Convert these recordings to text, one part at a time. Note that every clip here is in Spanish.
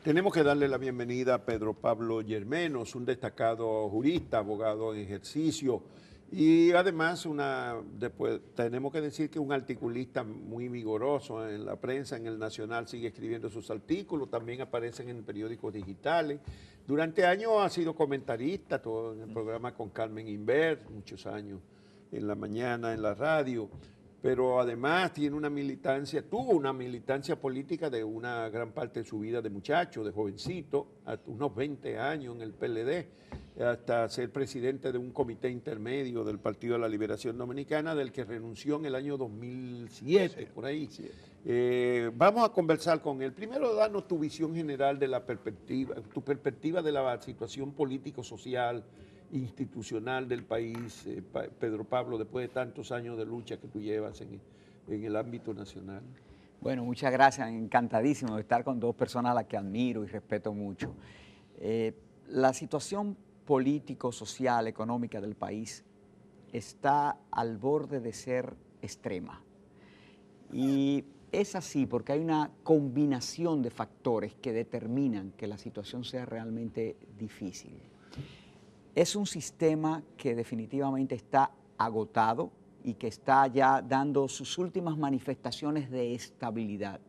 Tenemos que darle la bienvenida a Pedro Pablo Yermenos, un destacado jurista, abogado en ejercicio y además después tenemos que decir que un articulista muy vigoroso en la prensa, en el Nacional sigue escribiendo sus artículos, también aparecen en periódicos digitales. Durante años ha sido comentarista, todo en el programa con Carmen Inver, muchos años en la mañana en la radio. Pero además tuvo una militancia política de una gran parte de su vida de muchacho, de jovencito, hasta unos 20 años en el PLD, hasta ser presidente de un comité intermedio del Partido de la Liberación Dominicana, del que renunció en el año 2007, sí, por ahí. Sí. Vamos a conversar con él. Primero, danos tu visión general de la perspectiva, tu perspectiva de la situación político-social, institucional del país, Pedro Pablo, después de tantos años de lucha que tú llevas en el ámbito nacional. Bueno, muchas gracias, encantadísimo de estar con dos personas a las que admiro y respeto mucho. La situación político, social, económica del país está al borde de ser extrema. Y es así porque hay una combinación de factores que determinan que la situación sea realmente difícil. Es un sistema que definitivamente está agotado y que está ya dando sus últimas manifestaciones de estabilidad.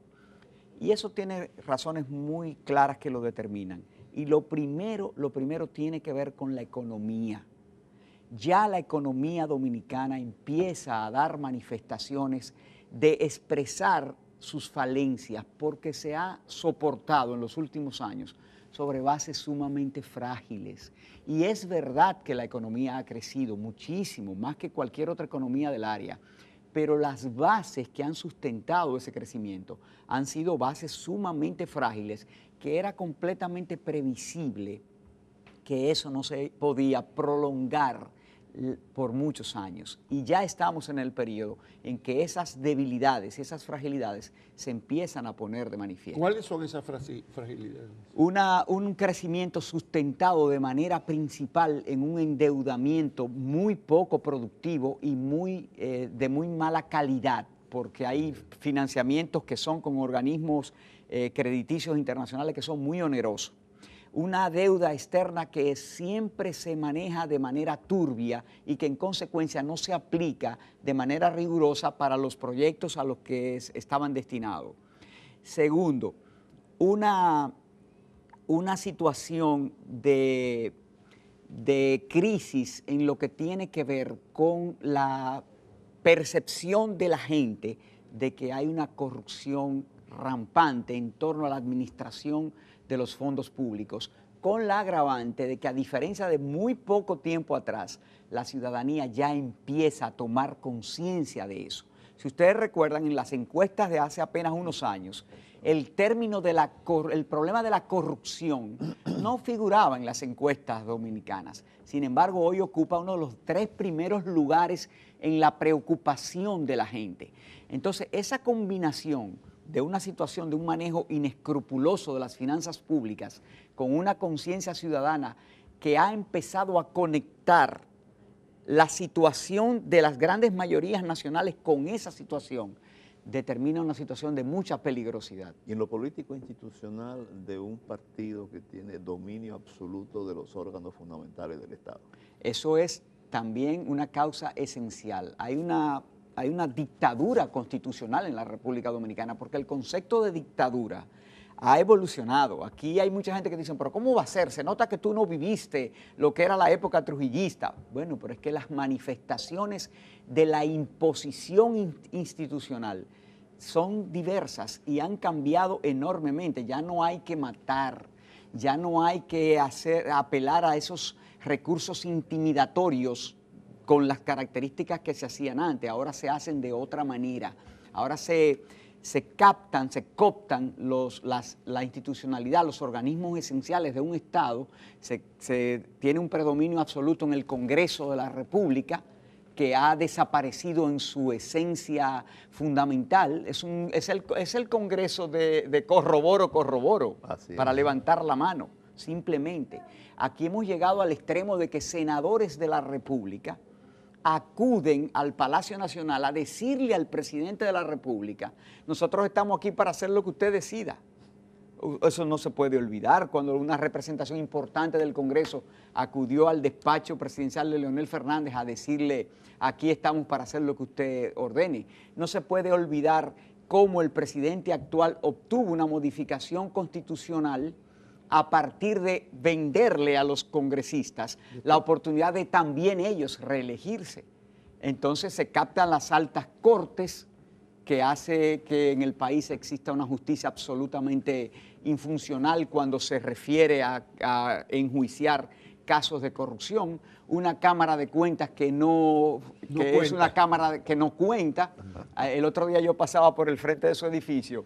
Y eso tiene razones muy claras que lo determinan. Y lo primero tiene que ver con la economía. Ya la economía dominicana empieza a dar manifestaciones de expresar sus falencias porque se ha soportado en los últimos años sobre bases sumamente frágiles. Y es verdad que la economía ha crecido muchísimo, más que cualquier otra economía del área, pero las bases que han sustentado ese crecimiento han sido bases sumamente frágiles, que era completamente previsible que eso no se podía prolongar por muchos años. Y ya estamos en el periodo en que esas debilidades, esas fragilidades se empiezan a poner de manifiesto. ¿Cuáles son esas fragilidades? Un crecimiento sustentado de manera principal en un endeudamiento muy poco productivo y de muy mala calidad, porque hay financiamientos que son con organismos crediticios internacionales que son muy onerosos. Una deuda externa que siempre se maneja de manera turbia y que en consecuencia no se aplica de manera rigurosa para los proyectos a los que estaban destinados. Segundo, una situación de crisis en lo que tiene que ver con la percepción de la gente de que hay una corrupción rampante en torno a la administración de los fondos públicos, con la agravante de que a diferencia de muy poco tiempo atrás, la ciudadanía ya empieza a tomar conciencia de eso. Si ustedes recuerdan, en las encuestas de hace apenas unos años, el problema de la corrupción no figuraba en las encuestas dominicanas. Sin embargo, hoy ocupa uno de los 3 primeros lugares en la preocupación de la gente. Entonces, esa combinación de una situación de un manejo inescrupuloso de las finanzas públicas con una conciencia ciudadana que ha empezado a conectar la situación de las grandes mayorías nacionales con esa situación, determina una situación de mucha peligrosidad. Y en lo político institucional de un partido que tiene dominio absoluto de los órganos fundamentales del Estado. Eso es también una causa esencial. Hay una dictadura constitucional en la República Dominicana, porque el concepto de dictadura ha evolucionado. Aquí hay mucha gente que dice, pero ¿cómo va a ser? Se nota que tú no viviste lo que era la época trujillista. Bueno, pero es que las manifestaciones de la imposición institucional son diversas y han cambiado enormemente. Ya no hay que matar, ya no hay que apelar a esos recursos intimidatorios con las características que se hacían antes. Ahora se hacen de otra manera. Ahora se cooptan la institucionalidad, los organismos esenciales de un Estado. Se tiene un predominio absoluto en el Congreso de la República, que ha desaparecido en su esencia fundamental. Es el Congreso de corroboro, para levantar la mano, simplemente. Aquí hemos llegado al extremo de que senadores de la República acuden al Palacio Nacional a decirle al presidente de la República, nosotros estamos aquí para hacer lo que usted decida. Eso no se puede olvidar. Cuando una representación importante del Congreso acudió al despacho presidencial de Leonel Fernández a decirle, aquí estamos para hacer lo que usted ordene. No se puede olvidar cómo el presidente actual obtuvo una modificación constitucional a partir de venderle a los congresistas la oportunidad de también ellos reelegirse. Entonces se captan las altas cortes, que hace que en el país exista una justicia absolutamente infuncional cuando se refiere a enjuiciar casos de corrupción, una Cámara de Cuentas que es una Cámara que no cuenta. El otro día yo pasaba por el frente de su edificio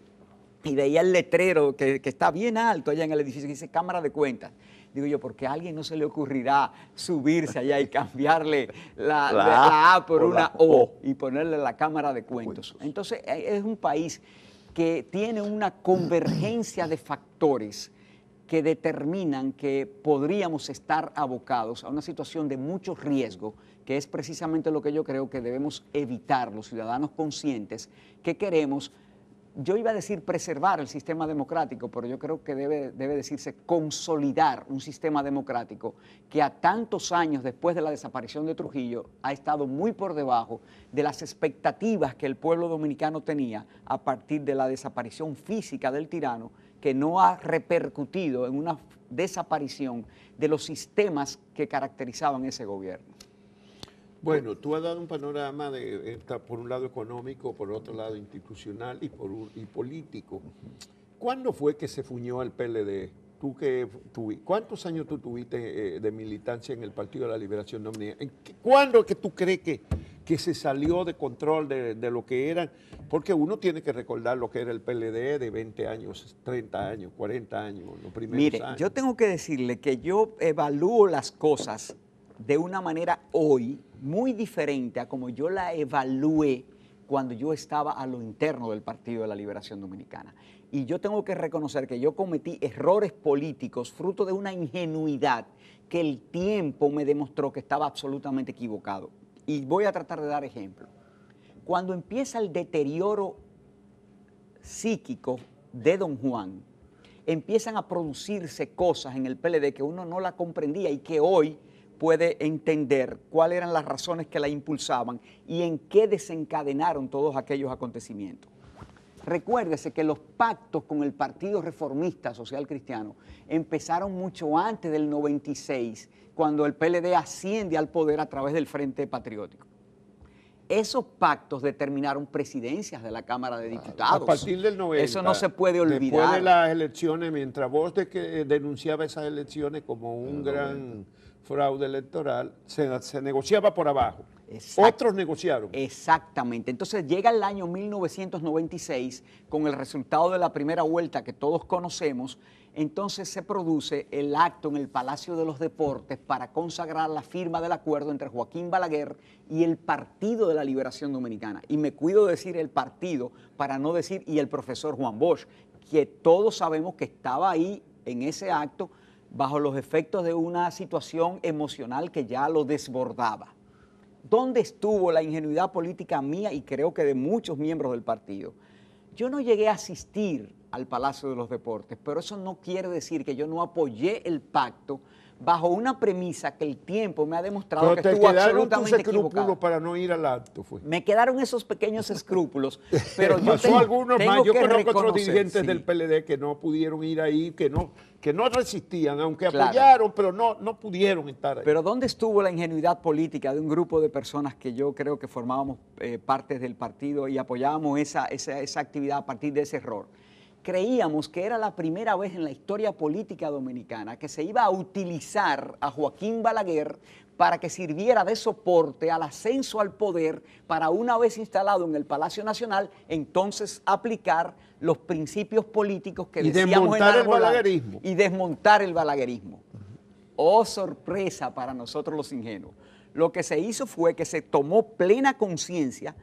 y veía el letrero que está bien alto allá en el edificio que dice Cámara de Cuentas. Digo yo, porque a alguien no se le ocurrirá subirse allá y cambiarle la A por una O y ponerle la Cámara de Cuentos. Entonces, es un país que tiene una convergencia de factores que determinan que podríamos estar abocados a una situación de mucho riesgo, que es precisamente lo que yo creo que debemos evitar los ciudadanos conscientes que queremos. Yo iba a decir preservar el sistema democrático, pero yo creo que debe decirse consolidar un sistema democrático que a tantos años después de la desaparición de Trujillo ha estado muy por debajo de las expectativas que el pueblo dominicano tenía a partir de la desaparición física del tirano, que no ha repercutido en una desaparición de los sistemas que caracterizaban ese gobierno. Bueno, tú has dado un panorama por un lado económico, por otro lado institucional y político. ¿Cuándo fue que se fuñó el PLD? ¿Cuántos años tú tuviste de militancia en el Partido de la Liberación Dominicana? ¿Cuándo es que tú crees que se salió de control de lo que eran? Porque uno tiene que recordar lo que era el PLD de 20 años, 30 años, 40 años, los primeros años. Yo tengo que decirle que yo evalúo las cosas de una manera hoy muy diferente a como yo la evalué cuando yo estaba a lo interno del Partido de la Liberación Dominicana. Y yo tengo que reconocer que yo cometí errores políticos fruto de una ingenuidad que el tiempo me demostró que estaba absolutamente equivocado. Y voy a tratar de dar ejemplo. Cuando empieza el deterioro psíquico de don Juan, empiezan a producirse cosas en el PLD que uno no la comprendía y que hoy puede entender cuáles eran las razones que la impulsaban y en qué desencadenaron todos aquellos acontecimientos. Recuérdese que los pactos con el Partido Reformista Social Cristiano empezaron mucho antes del 96, cuando el PLD asciende al poder a través del Frente Patriótico. Esos pactos determinaron presidencias de la Cámara de Diputados. A partir del 90. Eso no se puede olvidar. Después de las elecciones, mientras vos denunciaba esas elecciones como un gran fraude electoral, se negociaba por abajo. Exacto. Otros negociaron. Exactamente. Entonces llega el año 1996 con el resultado de la primera vuelta que todos conocemos. Entonces se produce el acto en el Palacio de los Deportes para consagrar la firma del acuerdo entre Joaquín Balaguer y el Partido de la Liberación Dominicana. Y me cuido de decir el partido para no decir y el profesor Juan Bosch, que todos sabemos que estaba ahí en ese acto bajo los efectos de una situación emocional que ya lo desbordaba. ¿Dónde estuvo la ingenuidad política mía y creo que de muchos miembros del partido? Yo no llegué a asistir al Palacio de los Deportes, pero eso no quiere decir que yo no apoyé el pacto bajo una premisa que el tiempo me ha demostrado que estuvo absolutamente equivocado. Para no ir al acto, fue. Me quedaron esos pequeños escrúpulos, pero yo conozco otros dirigentes del PLD que no pudieron ir ahí, que no resistían, aunque apoyaron, pero no pudieron estar ahí. Pero ¿dónde estuvo la ingenuidad política de un grupo de personas que yo creo que formábamos partes del partido y apoyábamos esa actividad a partir de ese error? Creíamos que era la primera vez en la historia política dominicana que se iba a utilizar a Joaquín Balaguer para que sirviera de soporte al ascenso al poder para, una vez instalado en el Palacio Nacional, entonces aplicar los principios políticos que decíamos enarbolar y desmontar el balaguerismo. Oh, sorpresa para nosotros los ingenuos. Lo que se hizo fue que se tomó plena conciencia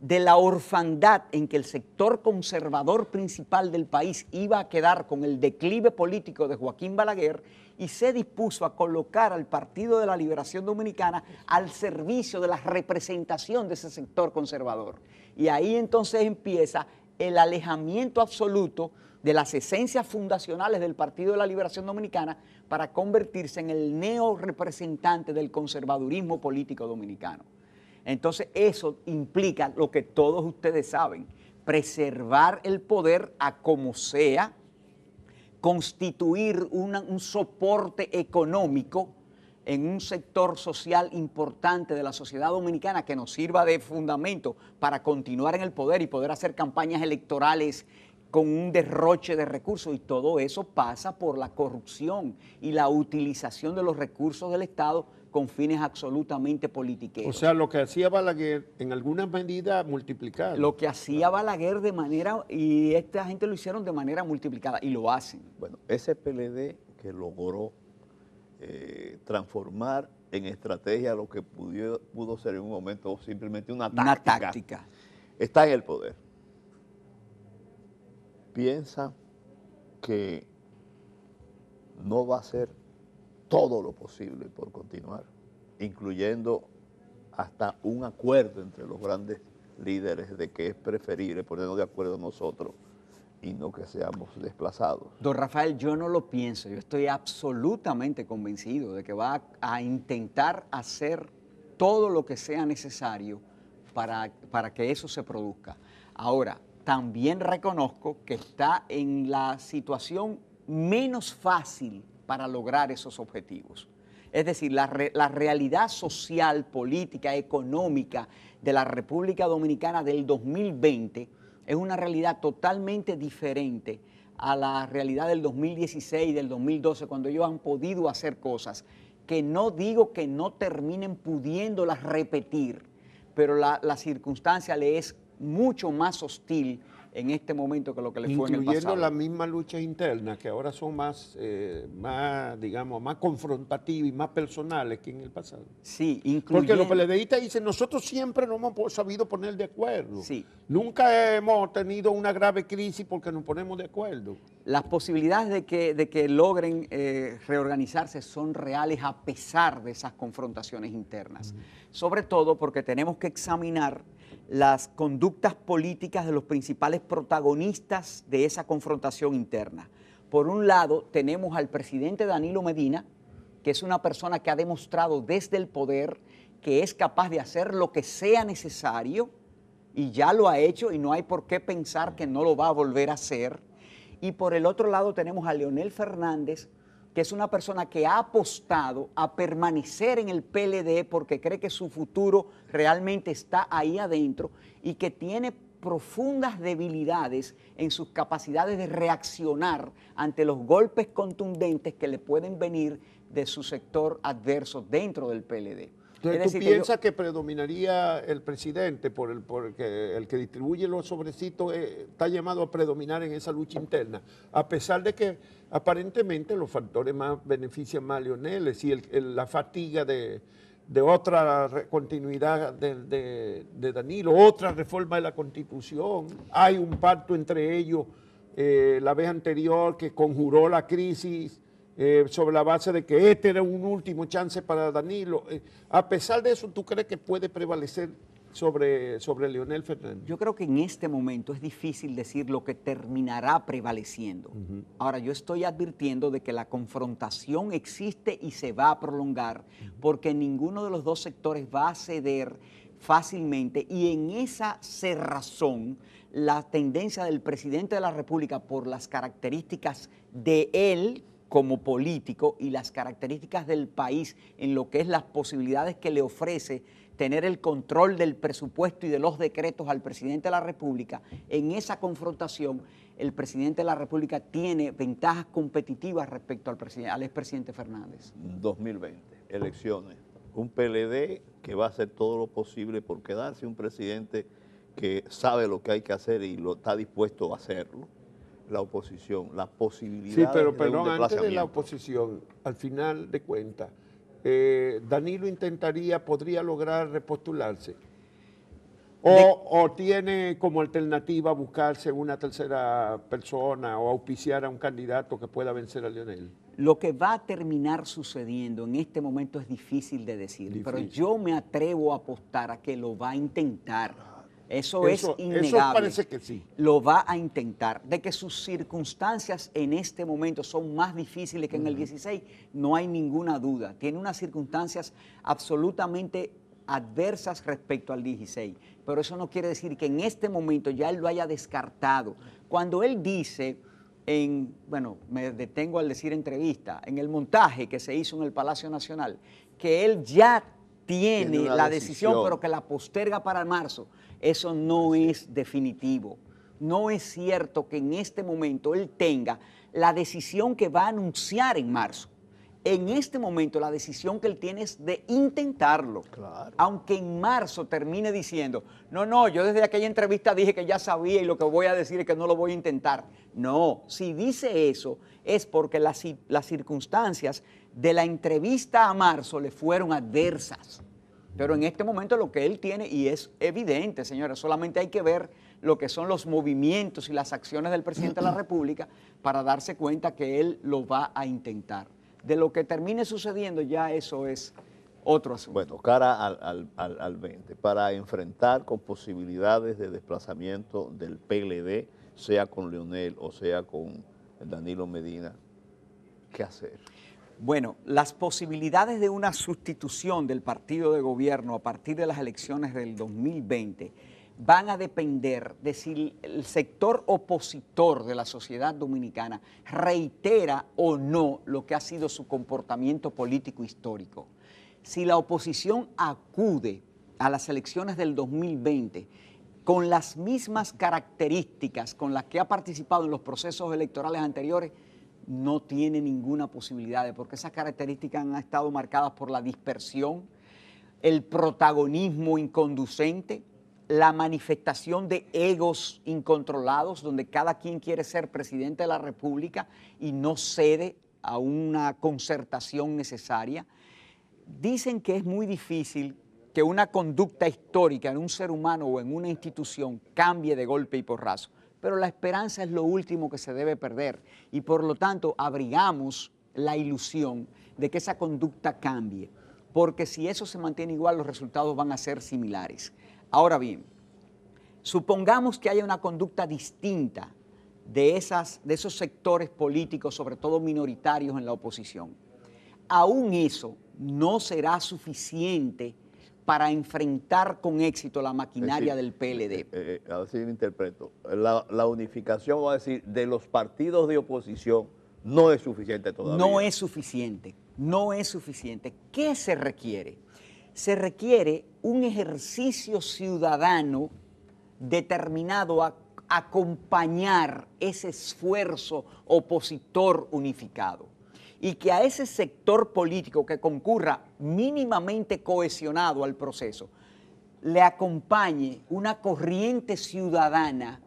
de la orfandad en que el sector conservador principal del país iba a quedar con el declive político de Joaquín Balaguer y se dispuso a colocar al Partido de la Liberación Dominicana al servicio de la representación de ese sector conservador. Y ahí entonces empieza el alejamiento absoluto de las esencias fundacionales del Partido de la Liberación Dominicana para convertirse en el neo-representante del conservadurismo político dominicano. Entonces eso implica lo que todos ustedes saben, preservar el poder a como sea, constituir un soporte económico en un sector social importante de la sociedad dominicana que nos sirva de fundamento para continuar en el poder y poder hacer campañas electorales con un derroche de recursos, y todo eso pasa por la corrupción y la utilización de los recursos del Estado con fines absolutamente politiqueros. O sea, lo que hacía Balaguer, en alguna medida, multiplicado. Lo que hacía Balaguer de manera, y esta gente lo hicieron de manera multiplicada, y lo hacen. Bueno, ese PLD que logró transformar en estrategia lo que pudo ser en un momento simplemente una táctica, está en el poder. Piensa que no va a hacer todo lo posible por continuar, incluyendo hasta un acuerdo entre los grandes líderes de que es preferible ponernos de acuerdo nosotros y no que seamos desplazados. Don Rafael, yo no lo pienso, yo estoy absolutamente convencido de que va a intentar hacer todo lo que sea necesario para que eso se produzca. Ahora, también reconozco que está en la situación menos fácil para lograr esos objetivos. Es decir, la realidad social, política, económica de la República Dominicana del 2020 es una realidad totalmente diferente a la realidad del 2016, del 2012, cuando ellos han podido hacer cosas que no digo que no terminen pudiéndolas repetir, pero la circunstancia le es mucho más hostil en este momento que lo que le fue en el pasado. Incluyendo las mismas luchas internas, que ahora son más confrontativas y más personales que en el pasado. Sí, incluyendo... Porque los PLDistas dicen, nosotros siempre nos hemos sabido poner de acuerdo. Sí. Nunca hemos tenido una grave crisis porque nos ponemos de acuerdo. Las posibilidades de que logren reorganizarse son reales a pesar de esas confrontaciones internas. Sobre todo porque tenemos que examinar las conductas políticas de los principales protagonistas de esa confrontación interna. Por un lado, tenemos al presidente Danilo Medina, que es una persona que ha demostrado desde el poder que es capaz de hacer lo que sea necesario, y ya lo ha hecho, y no hay por qué pensar que no lo va a volver a hacer. Y por el otro lado tenemos a Leonel Fernández, que es una persona que ha apostado a permanecer en el PLD porque cree que su futuro realmente está ahí adentro y que tiene profundas debilidades en sus capacidades de reaccionar ante los golpes contundentes que le pueden venir de su sector adverso dentro del PLD. Entonces, ¿tú piensas que predominaría el presidente porque el que distribuye los sobrecitos está llamado a predominar en esa lucha interna? A pesar de que aparentemente los factores más benefician más a Leonel, es decir, la fatiga de otra continuidad de Danilo, otra reforma de la Constitución, hay un pacto entre ellos la vez anterior que conjuró la crisis, sobre la base de que este era un último chance para Danilo. A pesar de eso, ¿tú crees que puede prevalecer sobre Leonel Fernández? Yo creo que en este momento es difícil decir lo que terminará prevaleciendo. Ahora, yo estoy advirtiendo de que la confrontación existe y se va a prolongar porque ninguno de los dos sectores va a ceder fácilmente, y en esa cerrazón la tendencia del presidente de la República, por las características de él como político y las características del país en lo que es las posibilidades que le ofrece tener el control del presupuesto y de los decretos al presidente de la República, en esa confrontación el presidente de la República tiene ventajas competitivas respecto al expresidente Fernández. 2020, elecciones. Un PLD que va a hacer todo lo posible por quedarse, un presidente que sabe lo que hay que hacer y lo está dispuesto a hacerlo. La oposición, las posibilidades sí, pero de perdón, un desplazamiento. antes de la oposición, al final de cuentas, Danilo podría lograr repostularse. O tiene como alternativa buscarse una tercera persona o auspiciar a un candidato que pueda vencer a Leonel. Lo que va a terminar sucediendo en este momento es difícil de decir, pero yo me atrevo a apostar a que lo va a intentar. Eso es innegable. Eso parece que sí. Lo va a intentar. De que sus circunstancias en este momento son más difíciles que en el 16, no hay ninguna duda. Tiene unas circunstancias absolutamente adversas respecto al 16, pero eso no quiere decir que en este momento ya él lo haya descartado. Cuando él dice, me detengo al decir entrevista, en el montaje que se hizo en el Palacio Nacional, que él ya tiene la decisión, pero que la posterga para marzo, eso no es definitivo. No es cierto que en este momento él tenga la decisión que va a anunciar en marzo. En este momento la decisión que él tiene es de intentarlo. Claro. Aunque en marzo termine diciendo, no, yo desde aquella entrevista dije que ya sabía y lo que voy a decir es que no lo voy a intentar. No, si dice eso es porque las circunstancias de la entrevista a marzo le fueron adversas. Pero en este momento lo que él tiene, y es evidente, señores, solamente hay que ver lo que son los movimientos y las acciones del presidente de la República para darse cuenta que él lo va a intentar. De lo que termine sucediendo, ya eso es otro asunto. Bueno, cara al 20, para enfrentar con posibilidades de desplazamiento del PLD, sea con Leonel o sea con Danilo Medina, ¿qué hacer? Bueno, las posibilidades de una sustitución del partido de gobierno a partir de las elecciones del 2020 van a depender de si el sector opositor de la sociedad dominicana reitera o no lo que ha sido su comportamiento político histórico. Si la oposición acude a las elecciones del 2020 con las mismas características con las que ha participado en los procesos electorales anteriores, no tiene ninguna posibilidad, porque esas características han estado marcadas por la dispersión, el protagonismo inconducente, la manifestación de egos incontrolados, donde cada quien quiere ser presidente de la República y no cede a una concertación necesaria. Dicen que es muy difícil que una conducta histórica en un ser humano o en una institución cambie de golpe y porrazo, pero la esperanza es lo último que se debe perder y por lo tanto abrigamos la ilusión de que esa conducta cambie, porque si eso se mantiene igual, los resultados van a ser similares. Ahora bien, supongamos que haya una conducta distinta de esos sectores políticos, sobre todo minoritarios en la oposición. Aún eso no será suficiente para enfrentar con éxito la maquinaria del PLD. A ver si me interpreto. La unificación, voy a decir, de los partidos de oposición no es suficiente todavía. No es suficiente, no es suficiente. ¿Qué se requiere? Se requiere un ejercicio ciudadano determinado a acompañar ese esfuerzo opositor unificado y que a ese sector político que concurra mínimamente cohesionado al proceso le acompañe una corriente ciudadana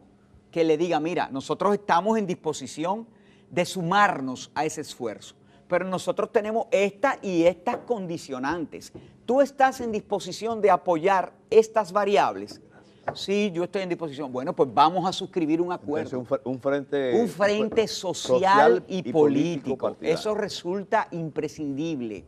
que le diga, mira, nosotros estamos en disposición de sumarnos a ese esfuerzo, pero nosotros tenemos estas y estas condicionantes. ¿Tú estás en disposición de apoyar estas variables? Sí, yo estoy en disposición. Bueno, pues vamos a suscribir un acuerdo. Entonces, un frente social y político. Eso resulta imprescindible.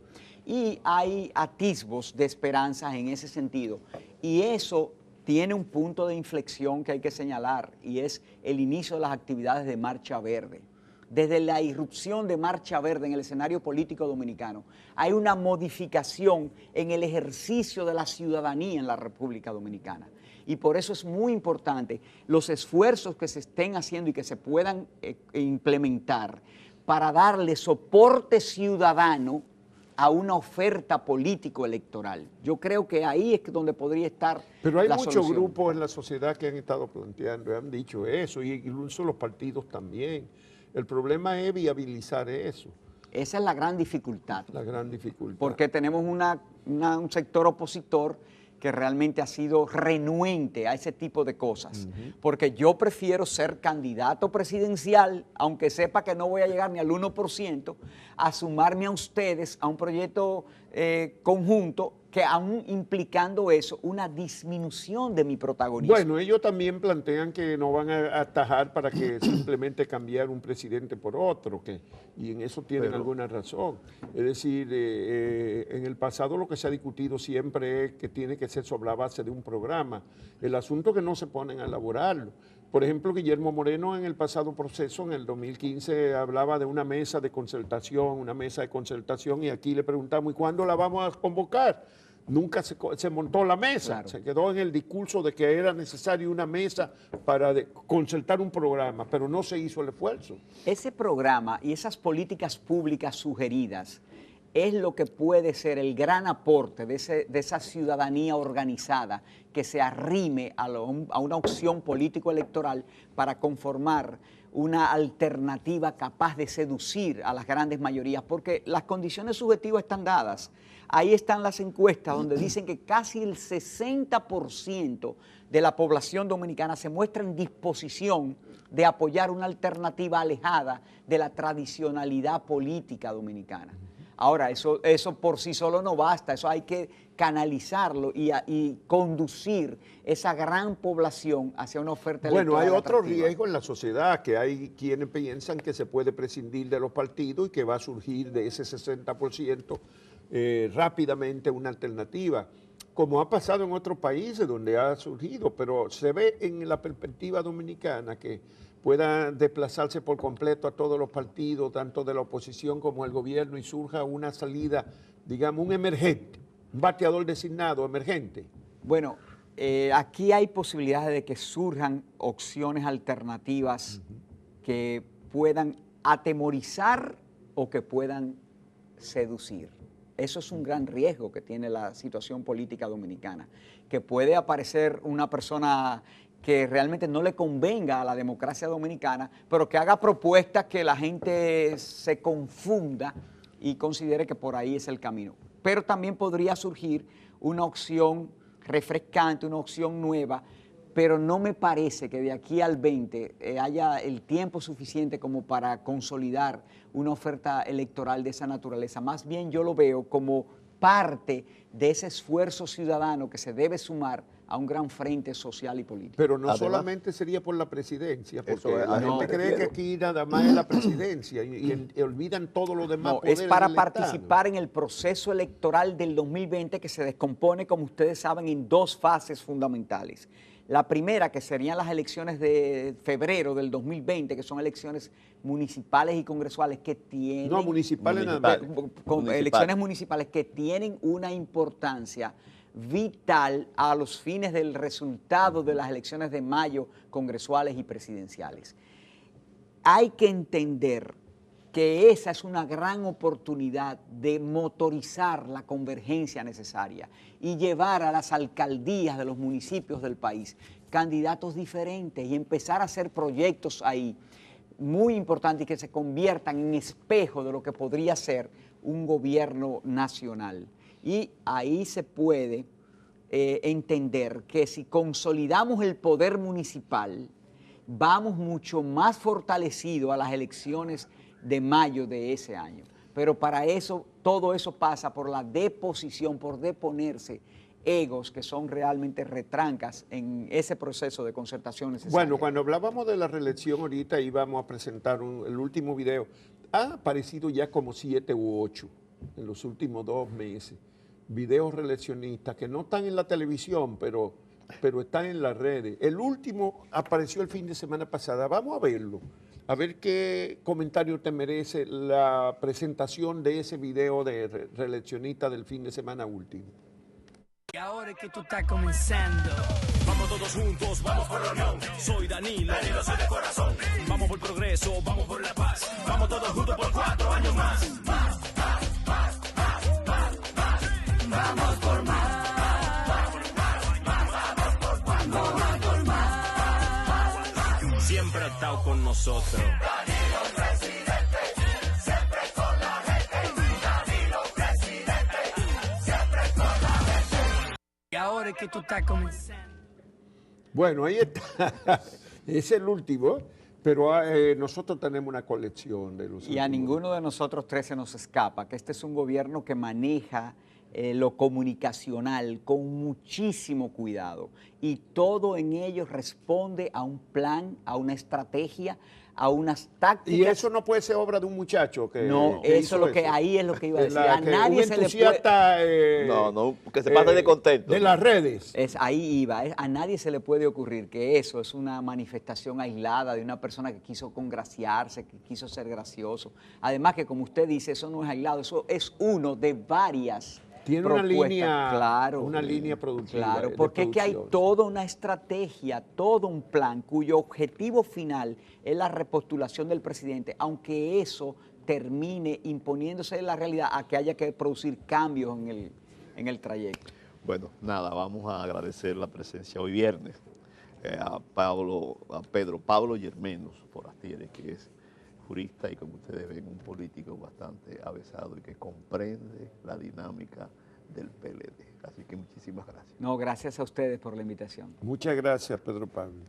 Y hay atisbos de esperanzas en ese sentido. Y eso tiene un punto de inflexión que hay que señalar, y es el inicio de las actividades de Marcha Verde. Desde la irrupción de Marcha Verde en el escenario político dominicano, hay una modificación en el ejercicio de la ciudadanía en la República Dominicana. Y por eso es muy importante los esfuerzos que se estén haciendo y que se puedan implementar para darle soporte ciudadano a una oferta político-electoral. Yo creo que ahí es donde podría estar la solución. Pero hay muchos grupos en la sociedad que han estado planteando, han dicho eso, y incluso los partidos también. El problema es viabilizar eso. Esa es la gran dificultad. La gran dificultad. Porque tenemos un sector opositor que realmente ha sido renuente a ese tipo de cosas. Porque yo prefiero ser candidato presidencial, aunque sepa que no voy a llegar ni al 1%, a sumarme a ustedes a un proyecto conjunto que aún implicando eso, una disminución de mi protagonismo. Bueno, ellos también plantean que no van a atajar para que simplemente cambiar un presidente por otro, y en eso tienen alguna razón. Es decir, en el pasado lo que se ha discutido siempre es que tiene que ser sobre la base de un programa. El asunto es que no se ponen a elaborarlo. Por ejemplo, Guillermo Moreno en el pasado proceso, en el 2015, hablaba de una mesa de concertación, y aquí le preguntamos, ¿y cuándo la vamos a convocar? Nunca se montó la mesa, Claro. Se quedó en el discurso de que era necesario una mesa para concertar un programa, pero no se hizo el esfuerzo. Ese programa y esas políticas públicas sugeridas es lo que puede ser el gran aporte de esa ciudadanía organizada que se arrime a una opción político-electoral para conformar una alternativa capaz de seducir a las grandes mayorías, porque las condiciones subjetivas están dadas. Ahí están las encuestas donde dicen que casi el 60% de la población dominicana se muestra en disposición de apoyar una alternativa alejada de la tradicionalidad política dominicana. Ahora, eso por sí solo no basta, eso hay que canalizarlo y conducir esa gran población hacia una oferta electoral Bueno, hay otro atractiva. riesgo en la sociedad, que hay quienes piensan que se puede prescindir de los partidos y que va a surgir de ese 60% rápidamente una alternativa, como ha pasado en otros países donde ha surgido, pero se ve en la perspectiva dominicana que pueda desplazarse por completo a todos los partidos, tanto de la oposición como del gobierno, y surja una salida, digamos, un emergente, un bateador designado emergente. Bueno, aquí hay posibilidades de que surjan opciones alternativas que puedan atemorizar o que puedan seducir. Eso es un gran riesgo que tiene la situación política dominicana, que puede aparecer una persona que realmente no le convenga a la democracia dominicana, pero que haga propuestas que la gente se confunda y considere que por ahí es el camino. Pero también podría surgir una opción refrescante, una opción nueva, pero no me parece que de aquí al 20 haya el tiempo suficiente como para consolidar una oferta electoral de esa naturaleza. Más bien yo lo veo como parte de ese esfuerzo ciudadano que se debe sumar a un gran frente social y político. Pero no Además, solamente sería por la presidencia, porque eso es, la no, gente cree que aquí nada más es la presidencia y olvidan todo lo demás. No, es poderes para del Estado. participar en el proceso electoral del 2020 que se descompone, como ustedes saben, en dos fases fundamentales. La primera, que serían las elecciones de febrero del 2020, que son elecciones municipales y congresuales que tienen... No, municipales nada más. Elecciones municipales que tienen una importancia vital a los fines del resultado de las elecciones de mayo congresuales y presidenciales. Hay que entender que esa es una gran oportunidad de motorizar la convergencia necesaria y llevar a las alcaldías de los municipios del país candidatos diferentes y empezar a hacer proyectos ahí muy importantes y que se conviertan en espejo de lo que podría ser un gobierno nacional. Y ahí se puede entender que si consolidamos el poder municipal, vamos mucho más fortalecidos a las elecciones de mayo de ese año. Pero para eso, todo eso pasa por la deposición, por deponerse egos que son realmente retrancas en ese proceso de concertación necesaria. Bueno, cuando hablábamos de la reelección ahorita íbamos a presentar el último video. Ha aparecido ya como 7 u 8 en los últimos 2 meses. Videos reeleccionistas que no están en la televisión, pero están en las redes. El último apareció el fin de semana pasada. Vamos a verlo. A ver qué comentario te merece la presentación de ese video de reeleccionista del fin de semana último. Y ahora es que tú estás comenzando. Vamos todos juntos, vamos por la unión. Soy Danilo, soy de corazón. Vamos por progreso, vamos por la paz. Vamos todos juntos por 4 años más. Vamos por más. Vamos por más. Siempre ha estado con nosotros. Danilo presidente, siempre con la gente. Danilo presidente, siempre con la gente. Y ahora es que tú estás comenzando. Bueno, ahí está. Es el último. Pero nosotros tenemos una colección de los Y a antiguos. ninguno de nosotros tres se nos escapa que este es un gobierno que maneja lo comunicacional con muchísimo cuidado y todo en ello responde a un plan, a una estrategia, a unas tácticas. Y eso no puede ser obra de un muchacho que No, que eso hizo es lo que ahí es lo que iba a decir. La A que nadie un se le puede. entusiasta, No, que se pase de contento. De las redes. Ahí iba. A nadie se le puede ocurrir que eso es una manifestación aislada de una persona que quiso congraciarse, que quiso ser gracioso. Además que, como usted dice, eso no es aislado, eso es uno de varias Tiene una propuestas. línea, Claro, una línea productiva. claro, de porque es que hay producción. toda una estrategia, todo un plan cuyo objetivo final es la repostulación del presidente, aunque eso termine imponiéndose en la realidad a que haya que producir cambios en el trayecto. Bueno, nada, vamos a agradecer la presencia hoy viernes a Pedro Pablo Yermenos Forastiere, que es jurista y, como ustedes ven, un político bastante avesado y que comprende la dinámica del PLD. Así que muchísimas gracias. No, gracias a ustedes por la invitación. Muchas gracias, Pedro Pablo.